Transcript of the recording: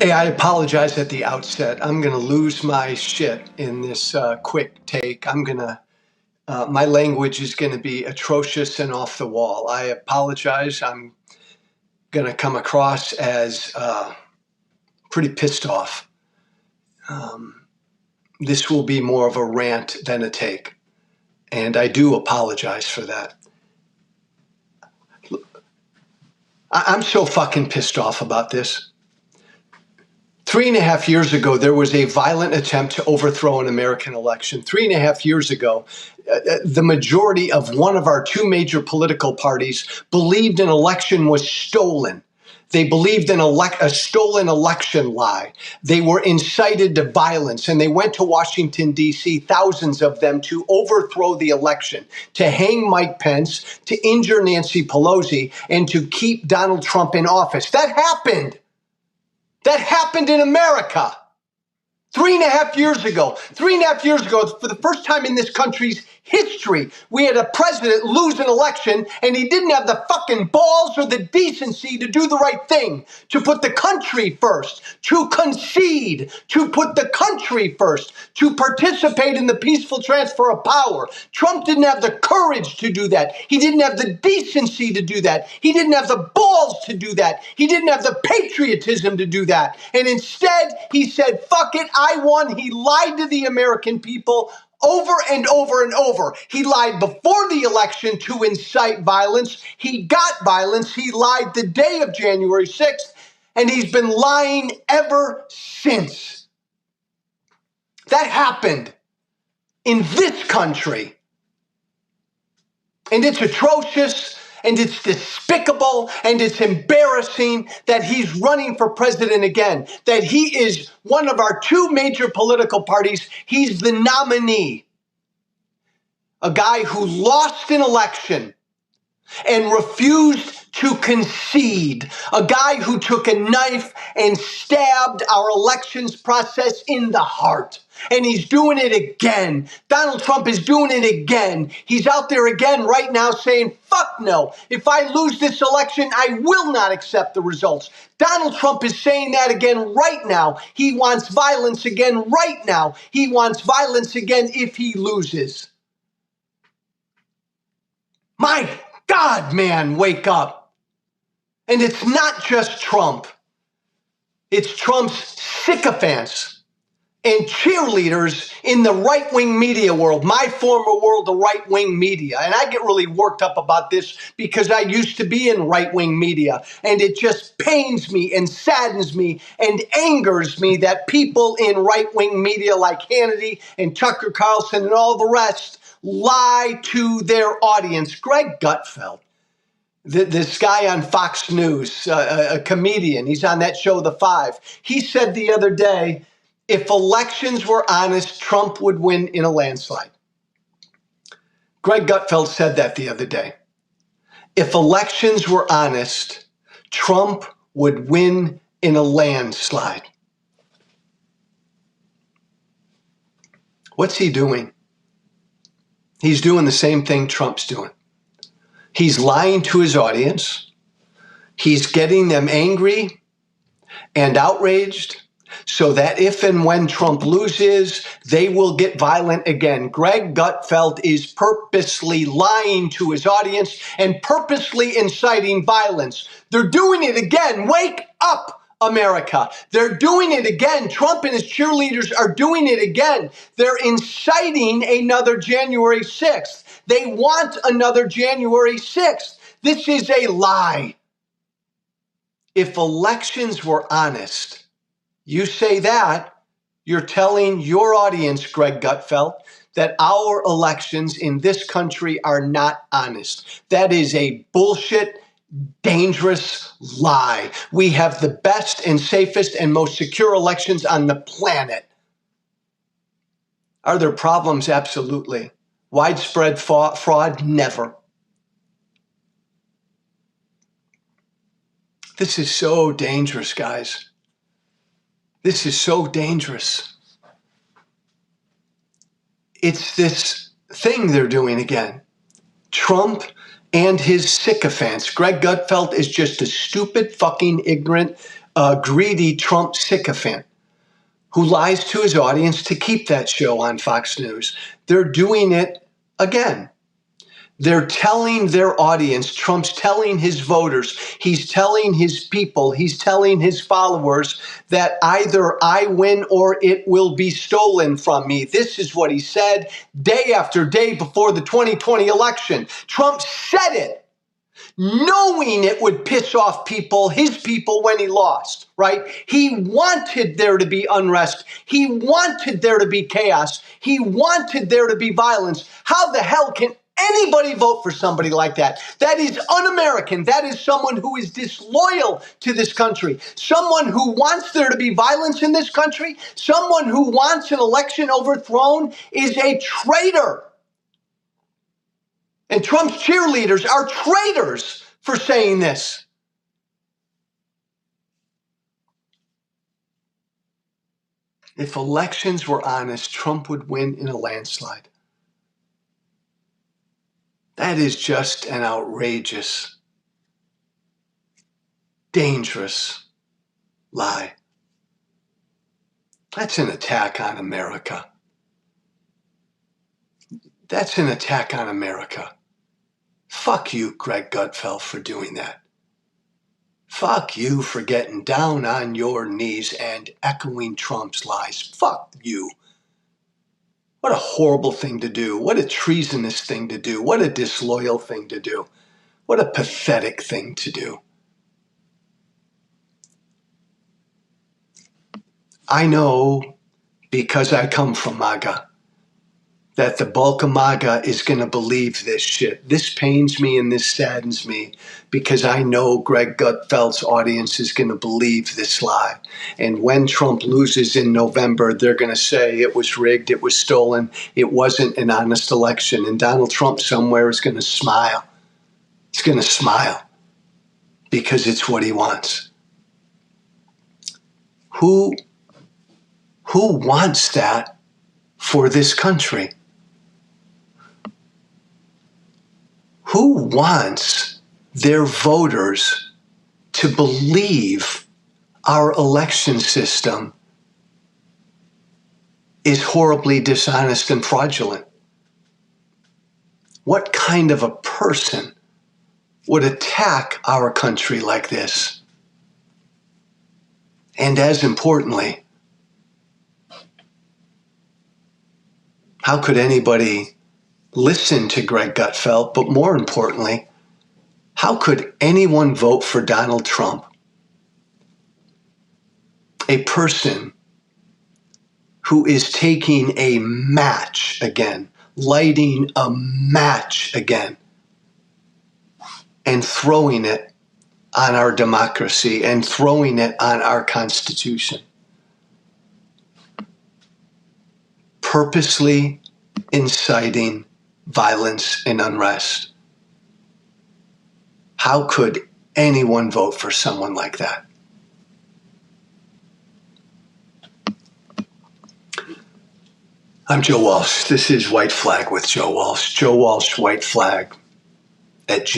Hey, I apologize at the outset. I'm going to lose my shit in this quick take. My language is going to be atrocious and off the wall. I apologize. I'm going to come across as pretty pissed off. This will be more of a rant than a take. And I do apologize for that. I'm so fucking pissed off about this. 3.5 years ago, there was a violent attempt to overthrow an American election. 3.5 years ago, the majority of one of our two major political parties believed an election was stolen. They believed in a stolen election lie. They were incited to violence, and they went to Washington, D.C., thousands of them, to overthrow the election, to hang Mike Pence, to injure Nancy Pelosi, and to keep Donald Trump in office. That happened. That happened in America 3.5 years ago. 3.5 years ago, for the first time in this country's history, we had a president lose an election, and he didn't have the fucking balls or the decency to do the right thing, to put the country first, to concede, to put the country first, to participate in the peaceful transfer of power. Trump didn't have the courage to do that. He didn't have the decency to do that. He didn't have the balls to do that. He didn't have the patriotism to do that. And instead, he said, fuck it, I won. He lied to the American people over and over and over. He lied before the election to incite violence. He got violence. He lied the day of January 6th, and he's been lying ever since. That happened in this country. And it's atrocious, and it's despicable, and it's embarrassing that he's running for president again, that he is one of our two major political parties. He's the nominee, a guy who lost an election and refused to concede, a guy who took a knife and stabbed our elections process in the heart. And he's doing it again. Donald Trump is doing it again. He's out there again right now saying, fuck no. If I lose this election, I will not accept the results. Donald Trump is saying that again right now. He wants violence again right now. He wants violence again if he loses. My God, man, wake up. And it's not just Trump. It's Trump's sycophants and cheerleaders in the right-wing media world, my former world of right-wing media. And I get really worked up about this because I used to be in right-wing media. And it just pains me and saddens me and angers me that people in right-wing media like Hannity and Tucker Carlson and all the rest lie to their audience. Greg Gutfeld, this guy on Fox News, a comedian, he's on that show, The Five. He said the other day, if elections were honest, Trump would win in a landslide. Greg Gutfeld said that the other day. If elections were honest, Trump would win in a landslide. What's he doing? He's doing the same thing Trump's doing. He's lying to his audience. He's getting them angry and outraged so that if and when Trump loses, they will get violent again. Greg Gutfeld is purposely lying to his audience and purposely inciting violence. They're doing it again. Wake up, America. They're doing it again. Trump and his cheerleaders are doing it again. They're inciting another January 6th. They want another January 6th. This is a lie. If elections were honest, you say that, you're telling your audience, Greg Gutfeld, that our elections in this country are not honest. That is a bullshit, dangerous lie. We have the best and safest and most secure elections on the planet. Are there problems? Absolutely. Widespread fraud? Never. This is so dangerous, guys. This is so dangerous. It's this thing they're doing again. Trump and his sycophants. Greg Gutfeld is just a stupid, fucking ignorant a greedy Trump sycophant who lies to his audience to keep that show on Fox News. They're doing it again. They're telling their audience, Trump's telling his voters, he's telling his people, he's telling his followers that either I win or it will be stolen from me. This is what he said day after day before the 2020 election. Trump said it, knowing it would piss off people, his people, when he lost, right? He wanted there to be unrest. He wanted there to be chaos. He wanted there to be violence. How the hell can anybody vote for somebody like that? That is un-American. That is someone who is disloyal to this country. Someone who wants there to be violence in this country. Someone who wants an election overthrown is a traitor. And Trump's cheerleaders are traitors for saying this. If elections were honest, Trump would win in a landslide. That is just an outrageous, dangerous lie. That's an attack on America. That's an attack on America. Fuck you, Greg Gutfeld, for doing that. Fuck you for getting down on your knees and echoing Trump's lies. Fuck you. What a horrible thing to do. What a treasonous thing to do. What a disloyal thing to do. What a pathetic thing to do. I know, because I come from MAGA, that the bulk of MAGA is going to believe this shit. This pains me and this saddens me because I know Greg Gutfeld's audience is going to believe this lie. And when Trump loses in November, they're going to say it was rigged, it was stolen, it wasn't an honest election. And Donald Trump somewhere is going to smile. He's going to smile because it's what he wants. Who wants that for this country? Who wants their voters to believe our election system is horribly dishonest and fraudulent? What kind of a person would attack our country like this? And as importantly, how could anybody listen to Greg Gutfeld? But more importantly, how could anyone vote for Donald Trump? A person who is taking a match again, lighting a match again, and throwing it on our democracy and throwing it on our Constitution. Purposely inciting violence and unrest. How could anyone vote for someone like that? I'm Joe Walsh. This is White Flag with Joe Walsh. Joe Walsh, White Flag @gmail.com.